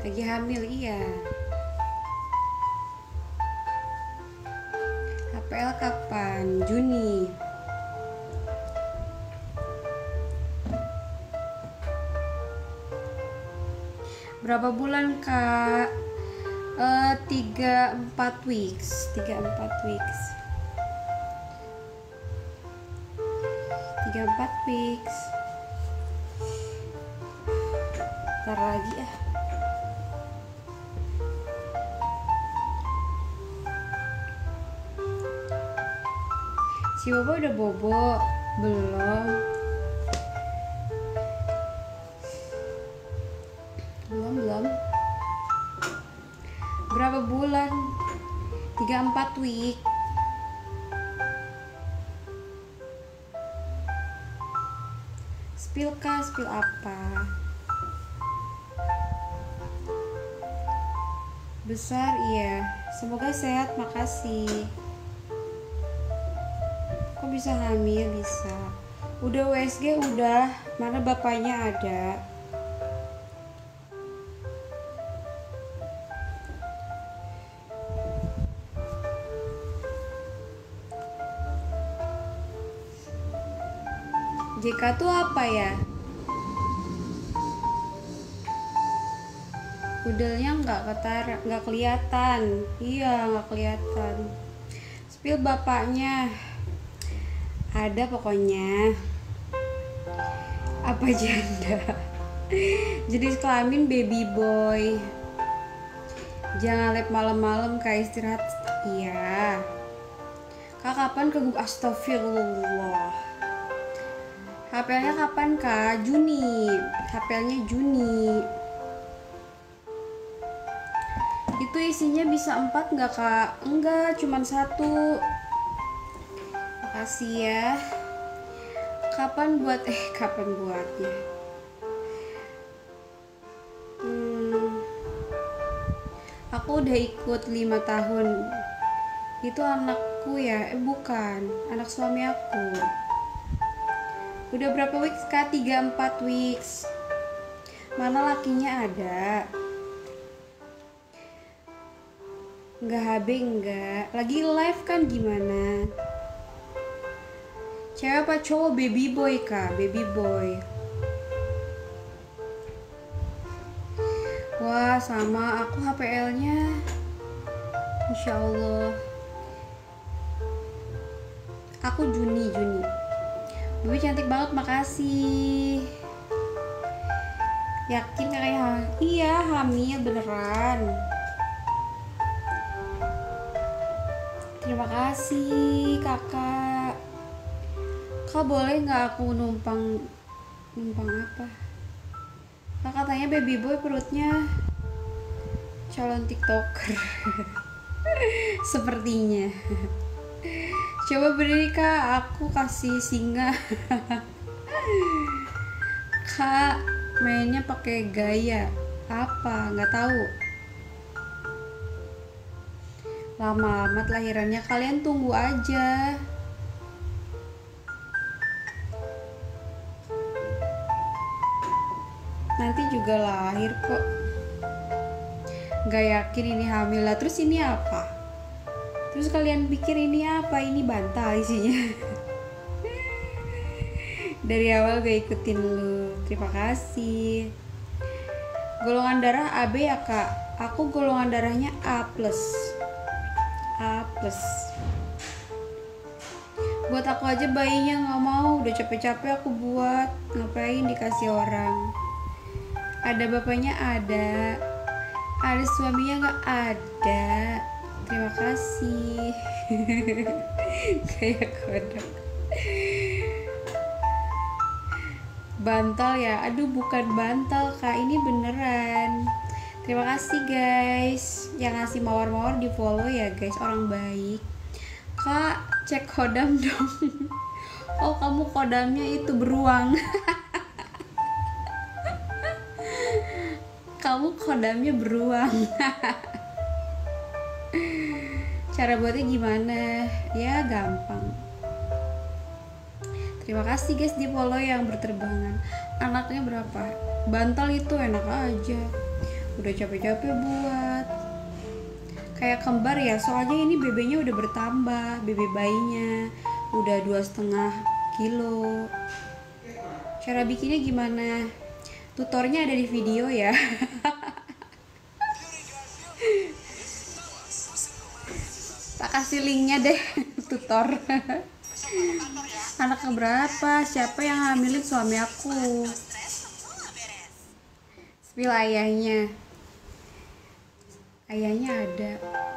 Lagi hamil, iya. HPL kapan? Juni. Berapa bulan, Kak? 3-4 weeks. 3-4 weeks. 3-4 weeks. Ntar lagi ah. Si Bobo udah bobo? Belum. Belum. Berapa bulan? 3-4 week. Spill kah? Spill apa? Besar, iya. Semoga sehat, makasih. Kok bisa hamil? Bisa. Udah USG, udah. Mana bapaknya ada? JK tuh apa ya? Udelnya nggak kelihatan. Iya, nggak kelihatan. Spill bapaknya. Ada pokoknya. Apa janda? Jenis kelamin baby boy. Jangan lab malam-malam, Kak, istirahat. Iya. Kak kapan ke Astagfirullah. HPL-nya kapan, Kak? Juni. HPL-nya Juni. Itu isinya bisa 4 nggak, Kak? Enggak, cuman 1. Makasih ya. Kapan buatnya? Aku udah ikut 5 tahun. Itu anakku ya? Bukan, anak suami aku. Udah berapa weeks, Kak? 3-4 weeks. Mana lakinya ada? Enggak, HB enggak. Lagi live kan gimana? Cewek apa cowok? Baby boy, Kak. Baby boy. Wah, sama aku HPL-nya. Insya Allah. Aku Juni. Baby cantik banget, makasih. Yakin kakaknya hamil? Iya, hamil beneran. Terima kasih, kakak. Kak, boleh nggak aku numpang apa? Kak katanya baby boy perutnya calon tiktoker. Sepertinya. Coba berdiri, Kak, aku kasih singa. Kak mainnya pakai gaya apa? Nggak tahu. Lama amat lahirannya, kalian tunggu aja. Nanti juga lahir kok. Gak yakin ini hamil lah. Terus ini apa? Terus kalian pikir ini apa? Ini bantal isinya. Dari awal gue ikutin lu. Terima kasih. Golongan darah AB ya, Kak? Aku golongan darahnya A+. Buat aku aja bayinya nggak mau. Udah capek-capek aku buat. Ngapain dikasih orang? Ada bapaknya, ada suaminya nggak ada. Terima kasih. Kayak kodok. Bantal ya? Aduh, bukan bantal, Kak, ini beneran. Terima kasih guys yang ngasih mawar-mawar, di follow ya guys, orang baik. Kak, cek kodam dong. Oh, kamu kodamnya itu beruang. Kamu kodamnya beruang. Cara buatnya gimana? Ya gampang. Terima kasih guys di follow yang berterbangan. Anaknya berapa? Bantal itu enak aja. udah capek-capek buat kayak kembar ya, soalnya ini bebeknya udah bertambah, bebe bayinya udah 2,5 kilo. Cara bikinnya gimana? Tutornya ada di video ya. Tak kasih linknya deh. Tutor. Anak keberapa? Siapa yang hamilin suami aku? Spill ayahnya. Ayahnya ada.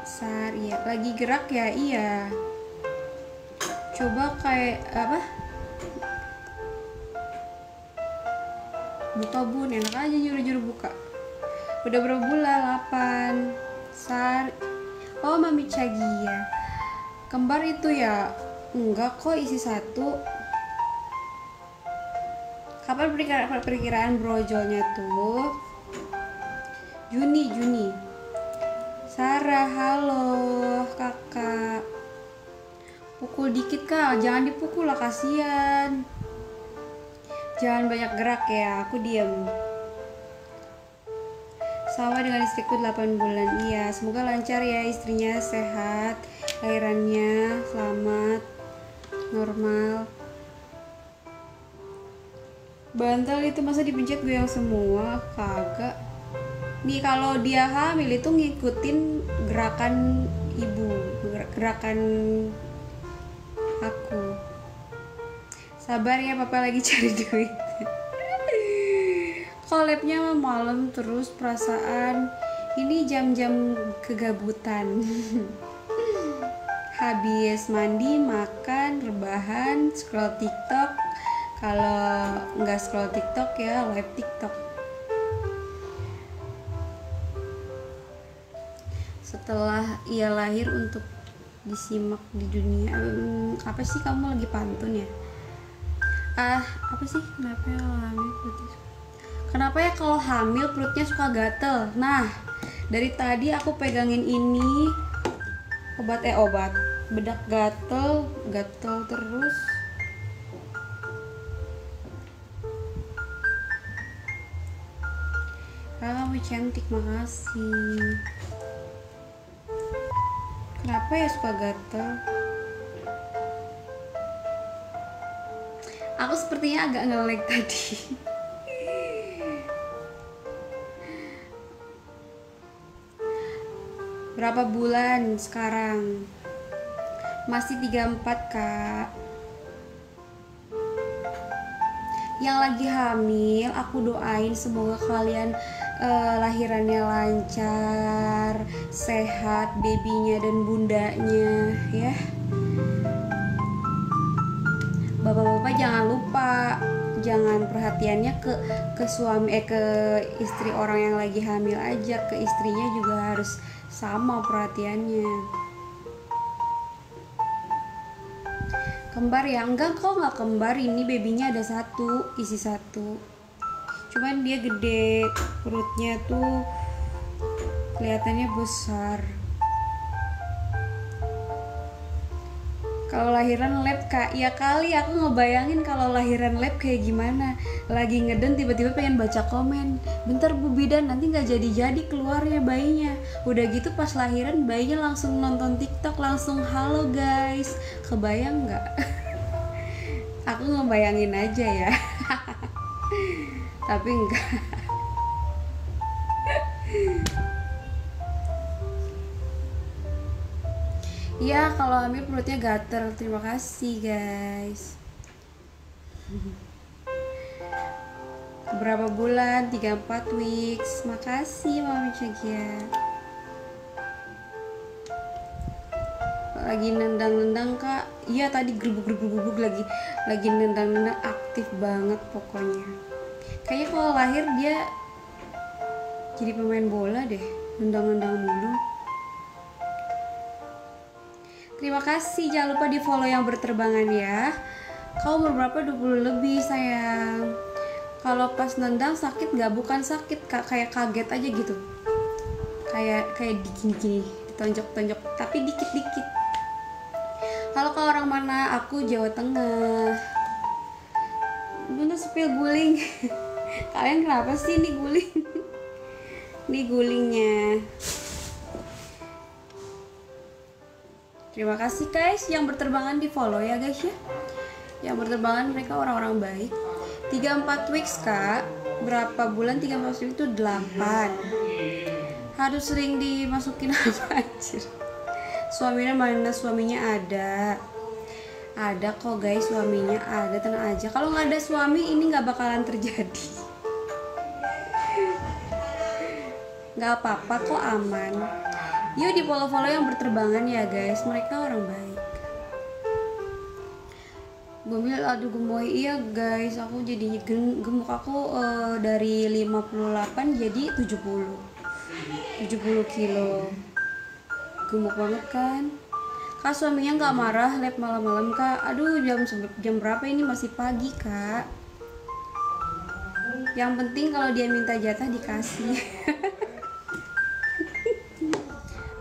Sar, iya. Lagi gerak ya? Iya. Coba kayak apa? Buka bun, enak aja nyuruh-nyuruh buka. Udah berapa bulan? 8. Sar. Oh, Mami Cagia. Kembar itu ya? Enggak kok, isi 1. Kapan perkiraan brojolnya tuh? Juni. Sarah, halo kakak. Pukul dikit kak, jangan dipukul lah, kasihan. Jangan banyak gerak ya, aku diem. Sama dengan istriku 8 bulan. Iya, semoga lancar ya istrinya, sehat, lahirannya selamat, normal. Bantal itu masa dipencet gue yang semua? Kagak. Nih kalau dia hamil itu ngikutin gerakan ibu, gerakan aku. Sabar ya, papa lagi cari duit. Collabnya malam terus, perasaan ini jam-jam kegabutan. Habis mandi, makan, rebahan, scroll TikTok. Kalau nggak scroll TikTok ya live TikTok. Setelah ia lahir untuk disimak di dunia. Apa sih kamu lagi pantun ya? Apa sih? Kenapa ya kalau hamil perutnya suka gatel? Nah, dari tadi aku pegangin ini obat bedak gatel terus. Kamu cantik, makasih. Kenapa ya suka gatel? Aku sepertinya agak nge-lag tadi. Berapa bulan sekarang? Masih 34 kak. Yang lagi hamil, aku doain semoga kalian lahirannya lancar, sehat, babynya dan bundanya ya. Bapak-bapak jangan lupa, jangan perhatiannya ke suami ke istri orang yang lagi hamil aja, ke istrinya juga harus sama perhatiannya. Kembar ya? Enggak kok, nggak kembar, ini babynya ada 1, isi 1. Cuman dia gede, perutnya tuh kelihatannya besar. Kalau lahiran lab kak, ya kali aku ngebayangin kalau lahiran lab kayak gimana. Lagi ngeden tiba-tiba pengen baca komen, bentar Bu Bidan nanti nggak jadi keluarnya bayinya. Udah gitu pas lahiran bayinya langsung nonton TikTok, langsung halo guys. Kebayang nggak? Aku ngebayangin aja ya. Tapi enggak. Iya, kalau hamil perutnya gatel. Terima kasih guys. Berapa bulan? 34 weeks. Makasih Mami Cagia. Lagi nendang-nendang kak. Iya tadi gerubuk lagi nendang-nendang, aktif banget pokoknya. Kayaknya kalau lahir dia jadi pemain bola deh, nendang-nendang mulu. Terima kasih, jangan lupa di follow yang berterbangan ya. Kau umur berapa? 20 lebih sayang. Kalau pas nendang sakit nggak? Bukan sakit kak, kayak kaget aja gitu. Kayak gini, ditonjok-tonjok, tapi dikit-dikit. Kalau ke orang mana? Aku Jawa Tengah. Bener spill guling. Kalian kenapa sih ini guling? Ini gulingnya. Terima kasih guys yang berterbangan, di follow ya guys ya. Yang berterbangan mereka orang-orang baik. 3-4 weeks kak. Berapa bulan 3-4 weeks itu 8. Harus sering dimasukin apa anjir. Suaminya mana? Suaminya ada. Ada kok guys, suaminya ada, tenang aja. Kalau nggak ada suami ini nggak bakalan terjadi. Nggak apa-apa kok, aman. Yuk di follow-follow yang berterbangan ya guys, mereka orang baik. Bumil aduh gemoy, iya guys, aku jadi gemuk aku dari 58 jadi 70 kilo. Gemuk banget kan. Kak suaminya nggak marah lab malam-malam kak? Aduh jam berapa ini, masih pagi kak. Yang penting kalau dia minta jatah dikasih.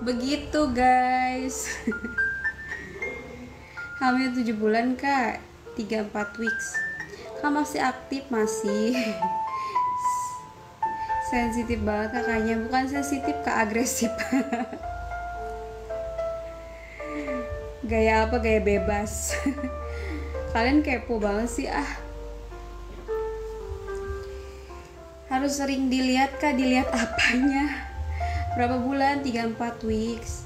Begitu guys. Hamil 7 bulan kak, 3-4 weeks. Kak masih aktif, masih. Sensitif banget kakaknya, bukan sensitif kak, agresif. Gaya apa? Gaya bebas. Kalian kepo banget sih ah. Harus sering dilihat kak, dilihat apanya. Berapa bulan? 3-4 weeks.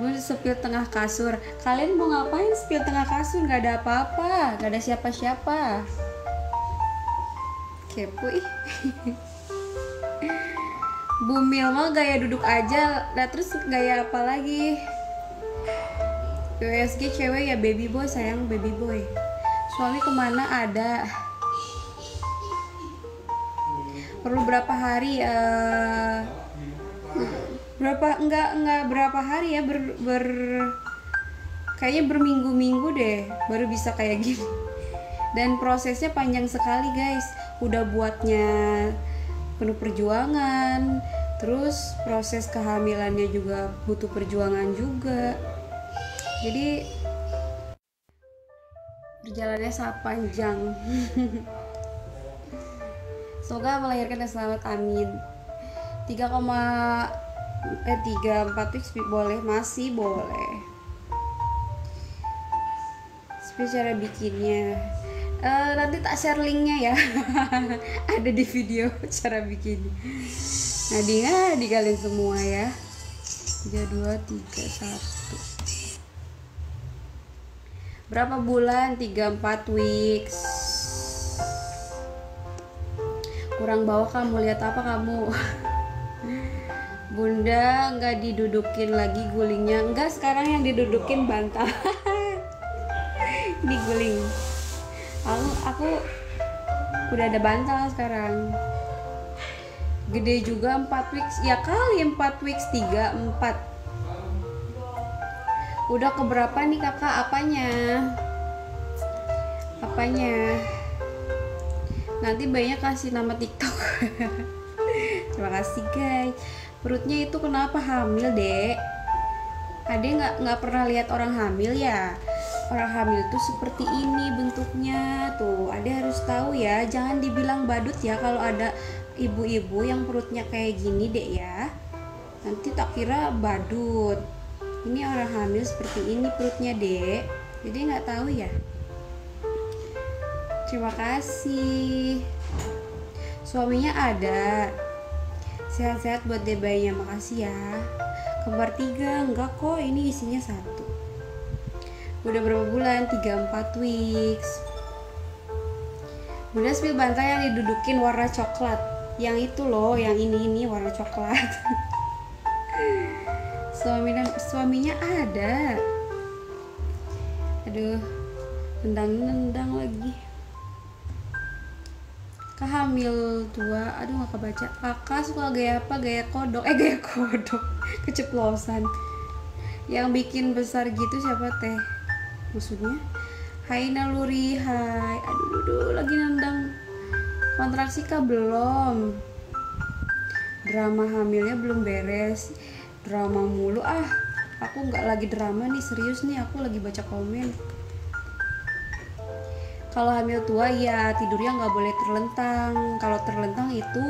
Mau sepil tengah kasur. Kalian mau ngapain sepil tengah kasur? Gak ada apa-apa, gak ada siapa-siapa. Kepo ih. Bumil mah gaya duduk aja, nah terus gaya apa lagi? USG cewek ya baby boy, sayang baby boy. Suami kemana ada? Perlu berapa hari? Enggak berapa hari ya, kayaknya berminggu-minggu deh baru bisa kayak gini. Dan prosesnya panjang sekali guys. Udah buatnya penuh perjuangan, terus proses kehamilannya juga butuh perjuangan juga. Jadi perjalanannya sangat panjang. Semoga melahirkan yang selamat, amin. 3,4 weeks boleh, masih boleh. Cara bikinnya nanti tak share linknya ya. Ada di video cara bikin. Nah di kalian semua ya. 3, 2, 3, 1. Berapa bulan? 3-4 weeks. Kurang bawah kamu, lihat apa kamu? Bunda nggak didudukin lagi gulingnya. Enggak, sekarang yang didudukin bantal. Ini guling. Aku udah ada bantal sekarang. Gede juga 4 weeks. Ya kali 4 weeks, 3, 4. Udah keberapa nih kakak? Apanya? Nanti banyak kasih nama TikTok. Terima kasih guys. Perutnya itu kenapa hamil dek? Ade nggak pernah lihat orang hamil ya? Orang hamil tuh seperti ini bentuknya tuh. Ade harus tahu ya. Jangan dibilang badut ya kalau ada ibu-ibu yang perutnya kayak gini dek ya. Nanti tak kira badut. Ini orang hamil seperti ini perutnya dek. Jadi nggak tahu ya. Terima kasih. Suaminya ada. Sehat-sehat buat deh bayinya, makasih ya. Kembar 3, enggak kok, ini isinya 1. Udah berapa bulan? 3-4 weeks. Udah spill bantal yang didudukin warna coklat. Yang itu loh, yang ini warna coklat. Suaminya ada. Aduh, nendang lagi. Kak hamil 2, aduh gak kebaca. Kakak suka gaya apa? Gaya kodok. Gaya kodok. Keceplosan. Yang bikin besar gitu siapa teh? Maksudnya? Hai naluri, hai. Aduh, lagi nendang. Kontraksi kah belum? Drama hamilnya belum beres. Drama mulu ah. Aku nggak lagi drama nih, serius nih. Aku lagi baca komen. Kalau hamil tua ya tidurnya nggak boleh terlentang. Kalau terlentang itu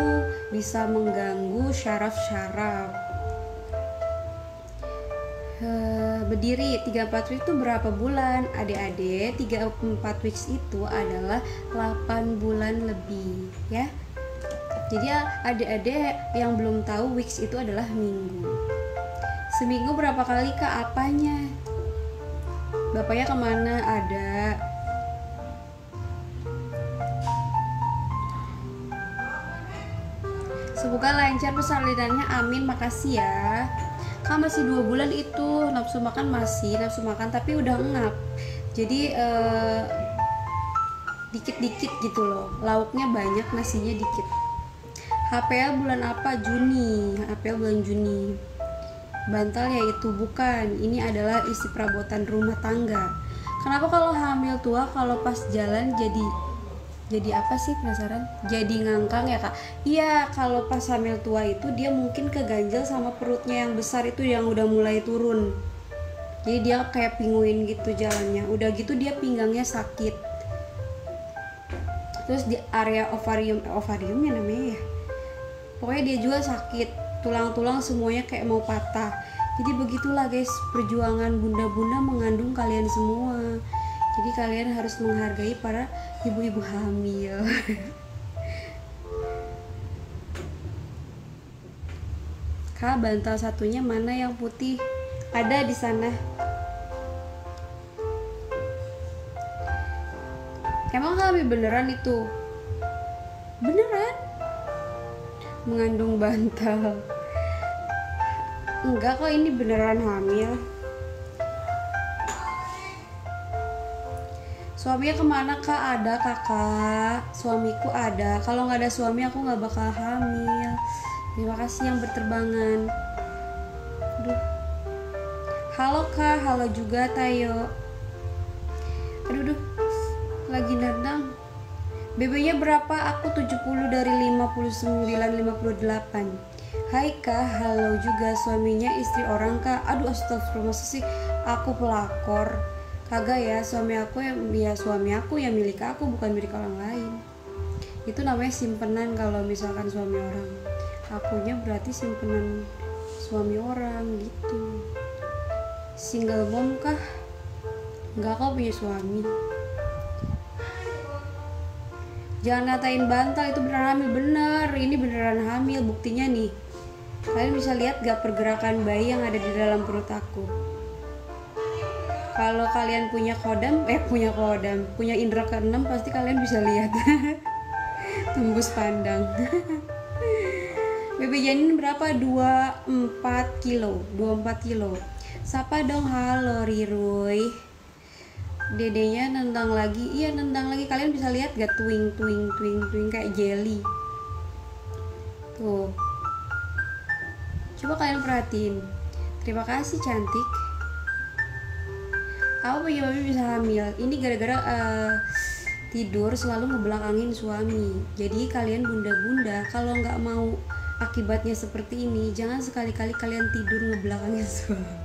bisa mengganggu syaraf-syaraf. Berdiri 34 weeks itu berapa bulan? Adik-adik, 34 weeks itu adalah 8 bulan lebih ya. Jadi adik-adik yang belum tahu weeks itu adalah minggu. Seminggu berapa kali Kak? Apanya? Bapaknya kemana? Ada. Semoga lancar persalinannya, amin, makasih ya. Kan masih 2 bulan itu, nafsu makan masih nafsu makan tapi udah engap. Jadi dikit-dikit gitu loh, lauknya banyak, nasinya dikit. HPL bulan apa? Juni. HPL bulan Juni. Bantal yaitu bukan, ini adalah isi perabotan rumah tangga. Kenapa kalau hamil tua kalau pas jalan jadi apa sih, penasaran? Jadi ngangkang ya Kak? Iya, kalau pas hamil tua itu dia mungkin keganjel sama perutnya yang besar itu yang udah mulai turun. Jadi dia kayak pinguin gitu jalannya. Udah gitu dia pinggangnya sakit. Terus di area ovariumnya namanya ya. Pokoknya dia juga sakit. Tulang-tulang semuanya kayak mau patah. Jadi begitulah guys perjuangan bunda-bunda mengandung kalian semua. Jadi kalian harus menghargai para ibu-ibu hamil. Kak, bantal satunya mana yang putih? Ada di sana. Emang hamil beneran itu? Beneran? Mengandung bantal. Enggak kok, ini beneran hamil. Suaminya kemana Kak? Ada kakak, suamiku ada. Kalau nggak ada suami aku nggak bakal hamil. Terima kasih yang berterbangan. Aduh. Halo Kak, halo juga Tayo. Aduh, lagi nendang. BB-nya berapa? Aku 70 dari 59 58. Hai Kak, halo juga. Suaminya istri orang Kak. Aduh, astagfirullah sih. Aku pelakor. Kagak ya, suami aku yang milik aku, bukan milik orang lain. Itu namanya simpenan kalau misalkan suami orang. Akunya berarti simpenan suami orang gitu. Single mom kah? Enggak, kok punya suami. Jangan ngatain bantal, itu beneran hamil. Bener, ini beneran hamil. Buktinya nih, kalian bisa lihat gak pergerakan bayi yang ada di dalam perut aku. Kalau kalian punya indera keenam, pasti kalian bisa lihat. Tembus pandang. Bebe janin berapa? 24 kilo. Sapa dong, halo Riruy. Dedenya nendang lagi. Iya, nendang lagi. Kalian bisa lihat gak twing kayak jelly. Tuh. Coba kalian perhatiin. Terima kasih cantik. Aku punya babi bisa hamil. Ini gara-gara tidur selalu ngebelakangin suami. Jadi kalian bunda-bunda kalau nggak mau akibatnya seperti ini, jangan sekali-kali kalian tidur ngebelakangin suami.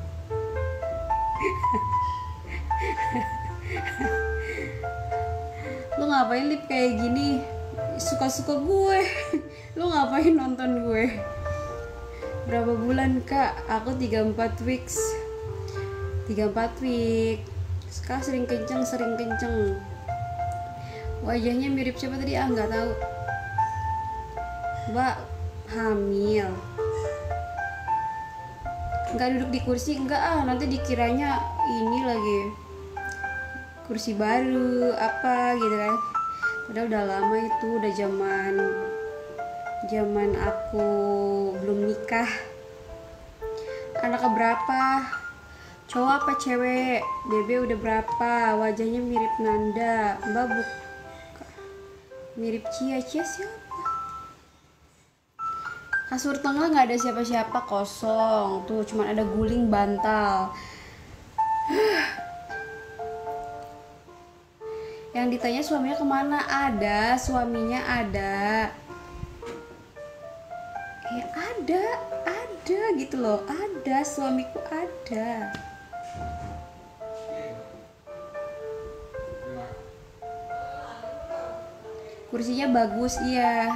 Lu ngapain lip kayak gini? Suka-suka gue. Lu ngapain nonton gue? Berapa bulan Kak? Aku 34 weeks. 34 week. Sekarang sering kenceng. Wajahnya mirip siapa tadi? Nggak tahu. Mbak hamil. Nggak duduk di kursi? Enggak nanti dikiranya ini lagi kursi baru apa gitu kan. Padahal udah lama itu, udah zaman aku belum nikah. Anaknya berapa? Cowok apa cewek? Bebe udah berapa? Wajahnya mirip Nanda. Mbak mirip Cia siapa? Kasur tengah nggak ada siapa-siapa, kosong. Tuh cuman ada guling bantal. Yang ditanya suaminya kemana? Ada, suaminya ada. Ada gitu loh. Ada, suamiku ada. Kursinya bagus, iya.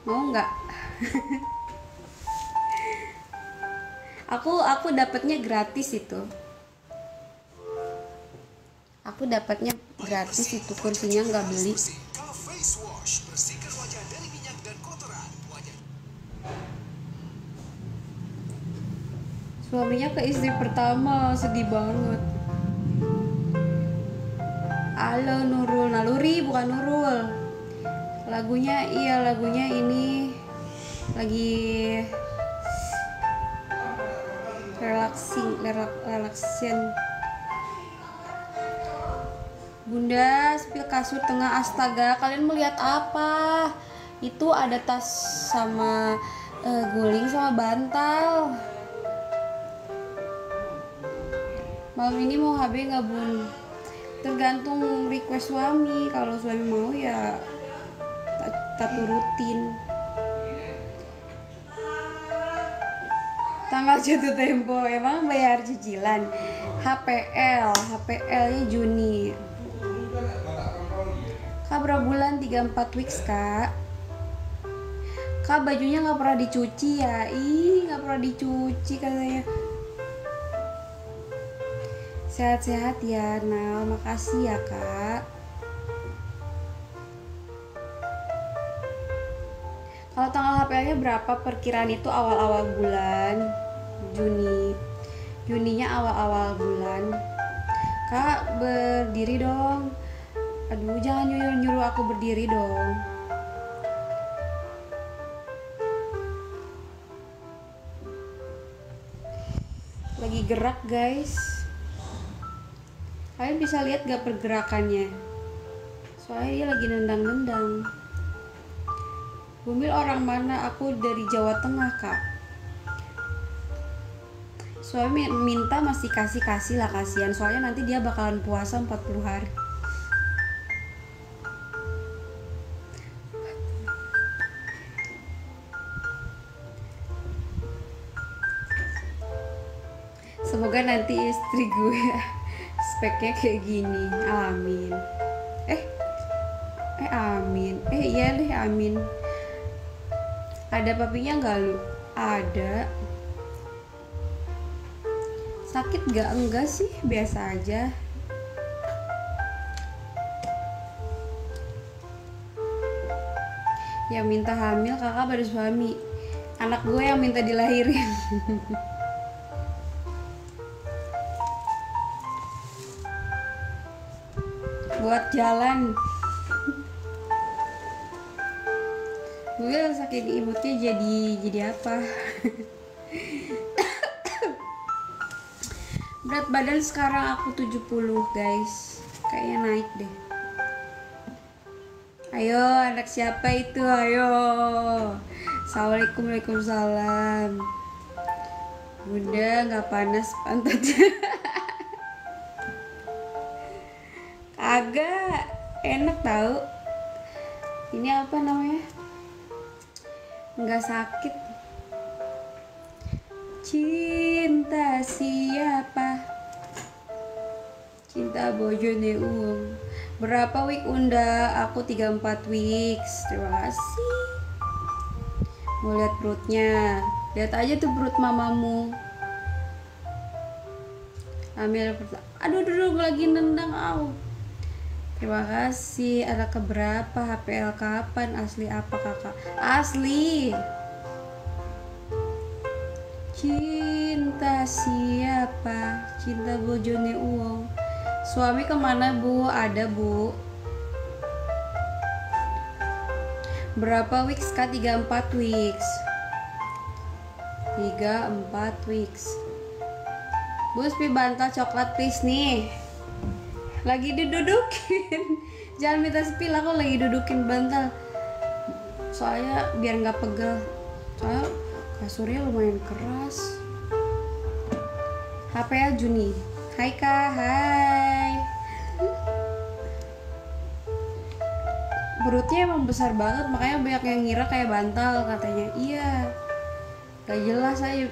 Mau nggak? aku dapatnya gratis itu. Aku dapatnya gratis itu, kursinya nggak beli. Suaminya ke istri pertama, sedih banget. Halo Nurul, Naluri bukan Nurul. Lagunya ini lagi relaxing. Bunda spill kasur tengah, astaga, kalian melihat apa? Itu ada tas sama guling sama bantal. Malam ini mau HB nggak bun? Tergantung request suami. Kalau suami mau ya tak turutin. Tanggal jatuh tempo emang bayar cicilan. HPL-nya Juni. Kak berapa bulan? 3-4 weeks kak. Kak bajunya nggak pernah dicuci ya? Ih, nggak pernah dicuci katanya. Sehat-sehat ya Nal, makasih ya kak. Kalau tanggal HPL-nya berapa? Perkiraan itu awal-awal bulan Juni. Juninya awal-awal bulan. Kak berdiri dong. Aduh, jangan nyuruh aku berdiri dong. Lagi gerak guys. Kalian bisa lihat gak pergerakannya? Soalnya dia lagi nendang-nendang. Bumil orang mana? Aku dari Jawa Tengah kak. Suami minta masih kasih lah, kasihan. Soalnya nanti dia bakalan puasa 40 hari. Semoga nanti istri gue speknya kayak gini, amin. Amin. Iya deh, amin. Ada papinya nggak lu? Ada. Sakit nggak? Enggak sih, biasa aja. Yang minta hamil kakak baru suami. Anak gue yang minta dilahirin. Buat jalan. Gue saking imutnya jadi apa? Berat badan sekarang aku 70 guys. Kayaknya naik deh. Ayo, anak siapa itu? Ayo. Assalamualaikum, waalaikumsalam. Bunda nggak panas pantatnya. Agak enak tahu. Ini apa namanya? Nggak sakit. Cinta siapa? Cinta bojone uang. Berapa week unda? Aku 3-4 weeks. Terima kasih. Mau lihat perutnya? Lihat aja tuh perut mamamu. Ambil perut. Aduh, gue lagi nendang. Terima kasih. Ada keberapa? HPL kapan? Asli apa kakak? Asli. Cinta siapa? Cinta bojone uang. Suami kemana bu? Ada bu. Berapa weeks kak? 3-4 weeks. 3-4 weeks. Bu, spi bantal coklat please nih. Lagi didudukin. Jangan minta spill, aku lagi dudukin bantal. Soalnya biar nggak pegel. Soalnya kasurnya lumayan keras. HPL Juni. Hai kak, hai. Perutnya emang besar banget, makanya banyak yang ngira kayak bantal katanya. Iya. Gak jelas aja.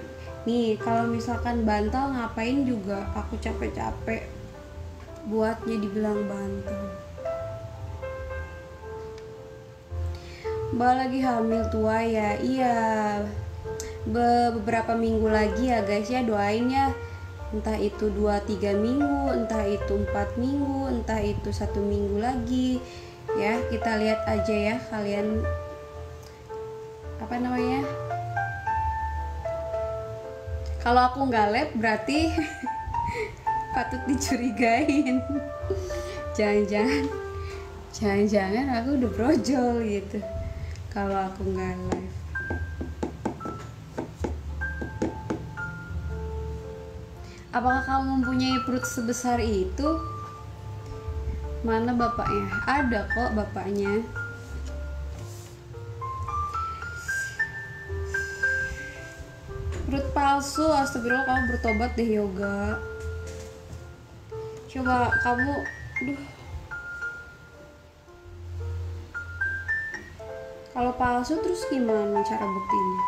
Nih, kalau misalkan bantal ngapain juga aku capek-capek buatnya dibilang bantal. Mbak lagi hamil tua ya? Iya, beberapa minggu lagi ya guys ya, doain ya. Entah itu 2-3 minggu, entah itu 4 minggu, entah itu 1 minggu lagi. Ya, kita lihat aja ya kalian apa namanya. Kalau aku nggak lab berarti patut dicurigain. Jangan-jangan aku udah brojol gitu kalau aku nggak live. Apakah kamu mempunyai perut sebesar itu? Mana bapaknya? Ada kok bapaknya. Perut palsu, astagfirullah, kamu bertobat deh yoga. Coba kamu, aduh. Kalau palsu terus gimana cara buktinya?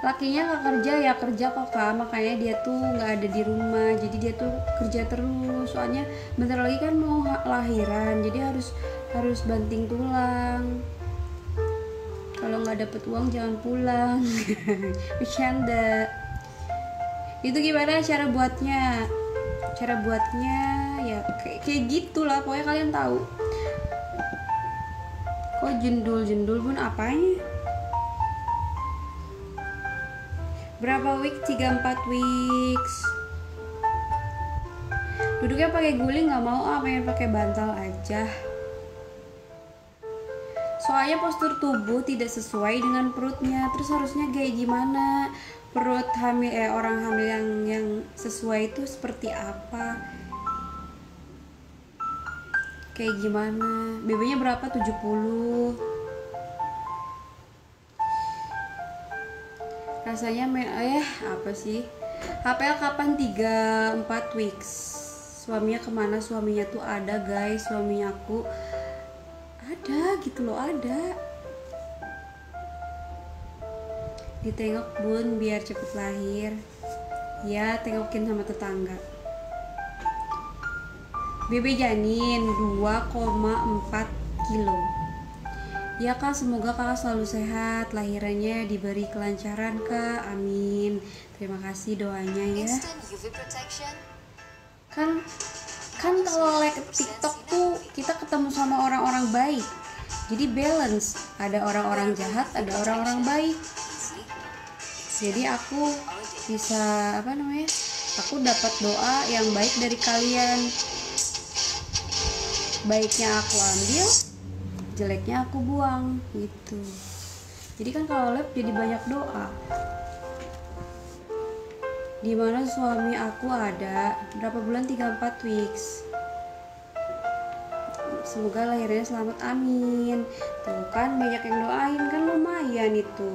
Lakinya nggak kerja ya, kerja kok kak, makanya dia tuh nggak ada di rumah, jadi dia tuh kerja terus. Soalnya bentar lagi kan mau lahiran, jadi harus banting tulang. Kalau nggak dapet uang jangan pulang. Bercanda. Itu gimana cara buatnya? Cara buatnya ya kayak gitulah, pokoknya kalian tahu. Kok jendul bun apanya? Berapa week? 3-4 weeks. Duduknya pakai guling nggak mau, pengen pakai bantal aja. Soalnya postur tubuh tidak sesuai dengan perutnya. Terus harusnya kayak gimana? Perut hamil orang hamil yang sesuai itu seperti apa? Kayak gimana? BB-nya berapa? 70. Rasanya apa sih? HPL kapan? 3-4 weeks. Suaminya kemana? Suaminya tuh ada guys, suaminya aku ada gitu loh, ada. Ditengok bun biar cepet lahir. Ya, tengokin sama tetangga. BB janin 2,4 kilo. Ya kak, semoga kakak selalu sehat, lahirannya diberi kelancaran kak, amin. Terima kasih doanya ya. Kan kalau like TikTok tuh kita ketemu sama orang-orang baik, jadi balance, ada orang-orang jahat, ada orang-orang baik. Jadi aku bisa aku dapat doa yang baik dari kalian. Baiknya aku ambil, jeleknya aku buang gitu. Jadi kan kalau lab jadi banyak doa. Dimana suami aku ada berapa bulan? 3-4 weeks. Semoga lahirnya selamat, amin. Tuh kan banyak yang doain, kan lumayan itu.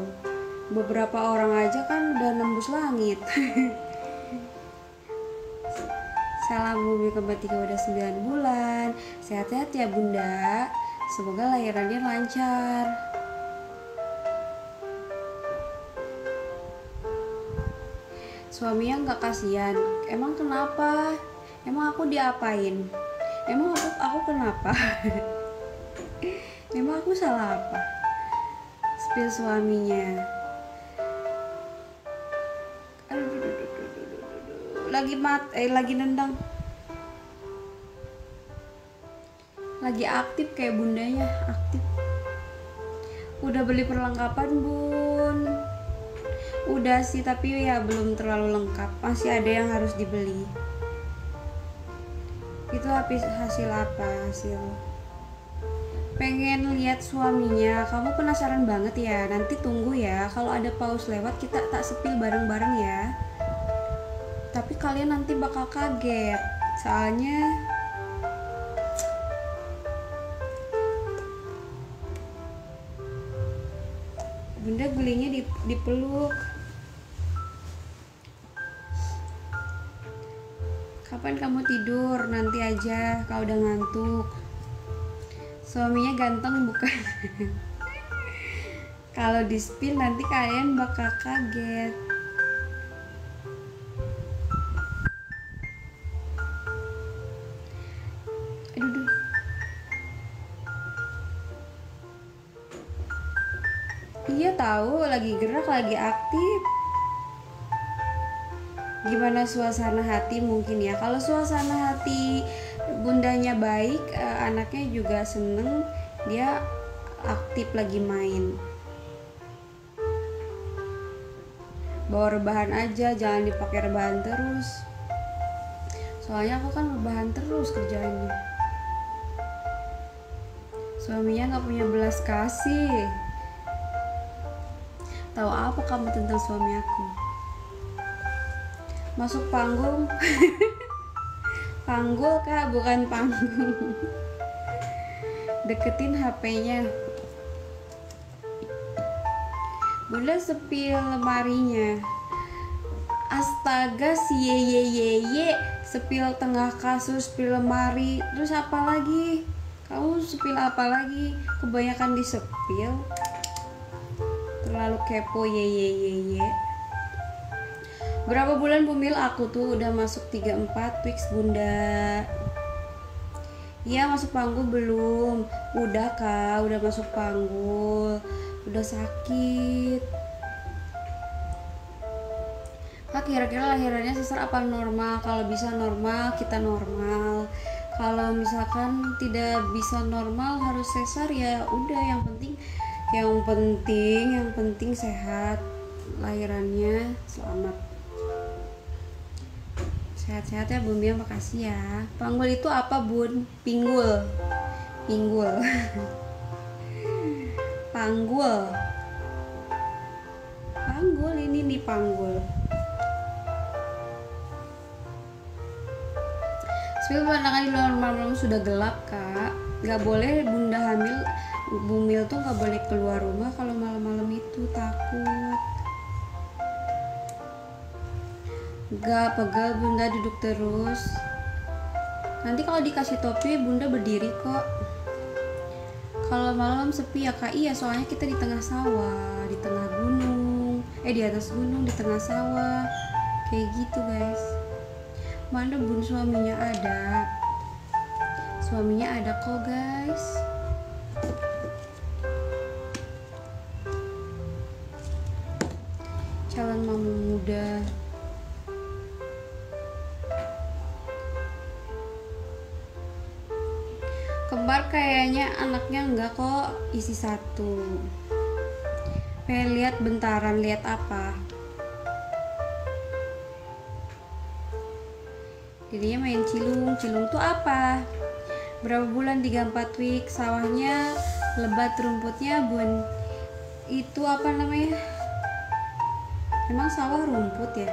Beberapa orang aja kan udah nembus langit. Salam bumi kembar 3 udah 9 bulan. Sehat-sehat ya bunda. Semoga lahirannya lancar. Suaminya nggak kasihan. Emang kenapa? Emang aku diapain? Emang aku kenapa? Emang aku salah apa? Spill suaminya. Lagi nendang. Lagi aktif kayak bundanya, aktif. Udah beli perlengkapan bun? Udah sih, tapi ya belum terlalu lengkap, masih ada yang harus dibeli. Itu hasil apa? Hasil pengen lihat suaminya. Kamu penasaran banget ya? Nanti tunggu ya, kalau ada paus lewat kita tak sepil bareng-bareng ya. Tapi kalian nanti bakal kaget, soalnya bunda gulingnya dipeluk. Kapan kamu tidur? Nanti aja kalau udah ngantuk. Suaminya ganteng bukan? Kalau di spill nanti kalian bakal kaget. Aduh. Iya tahu, lagi gerak, lagi aktif. Gimana suasana hati mungkin ya. Kalau suasana hati bundanya baik, anaknya juga seneng, dia aktif lagi main. Bawa rebahan aja, jangan dipakai rebahan terus. Soalnya aku kan rebahan terus kerjaannya. Suaminya nggak punya belas kasih. Tahu apa kamu tentang suami aku? Masuk panggung. Panggul kak, bukan panggung. Deketin HP-nya. Bunda sepil lemarinya. Astaga, si ye sepil tengah kasur, sepil lemari. Terus apa lagi? Kamu sepil apa lagi? Kebanyakan disepil. Terlalu kepo ye. Berapa bulan Bumil? Aku tuh udah masuk 34 weeks Bunda. Iya, masuk panggul belum? Udah kak, udah masuk panggul. Udah sakit. Kak, kira-kira lahirannya sesar apa normal? Kalau bisa normal, kita normal. Kalau misalkan tidak bisa normal harus sesar, ya udah, yang penting sehat. Lahirannya selamat. Sehat-sehat ya Bun Bia, makasih ya. Panggul itu apa Bun? Pinggul. Panggul ini nih panggul. Spill pemandangan di luar malam sudah gelap kak. Gak boleh bunda hamil, Bumil tuh gak boleh keluar rumah kalau malam-malam itu, takut. Gak pegal bunda, duduk terus. Nanti kalau dikasih topi bunda berdiri kok. Kalau malam sepi ya kak. Iya, soalnya kita di tengah sawah, di tengah gunung, di atas gunung, di tengah sawah, kayak gitu guys. Mana Bun suaminya ada? Suaminya ada kok guys. Calon mama muda. Kembar kayaknya anaknya enggak kok, isi satu. Pengen lihat bentaran, lihat apa? Jadinya main cilung tuh apa? Berapa bulan? 34 week. Sawahnya lebat, rumputnya Bun. Itu apa namanya? Emang sawah rumput ya?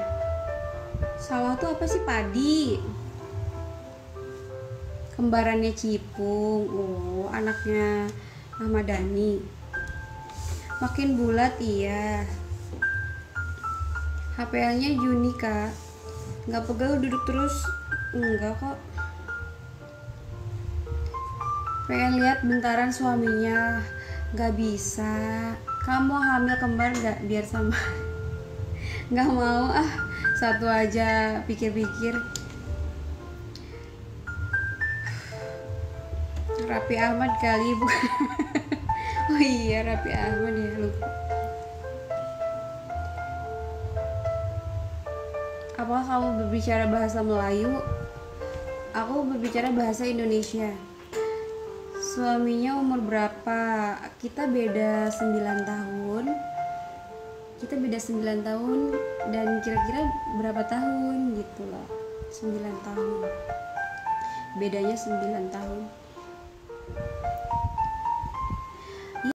Sawah tuh apa sih? Padi. Kembarannya Cipung. Oh, anaknya Ahmad Dhani. Makin bulat, iya. HPL-nya Juni kak. Nggak pegal, duduk terus. Enggak kok. Pengen lihat bentaran suaminya. Nggak bisa. Kamu hamil kembar nggak? Biar sama. Nggak mau ah, satu aja. Pikir-pikir. Raffi Ahmad kali, bukan? Oh iya, Raffi Ahmad ya, lupa. Apakah kamu berbicara bahasa Melayu? Aku berbicara bahasa Indonesia. Suaminya umur berapa? Kita beda 9 tahun. Dan kira-kira berapa tahun gitu loh. 9 tahun. Bedanya 9 tahun.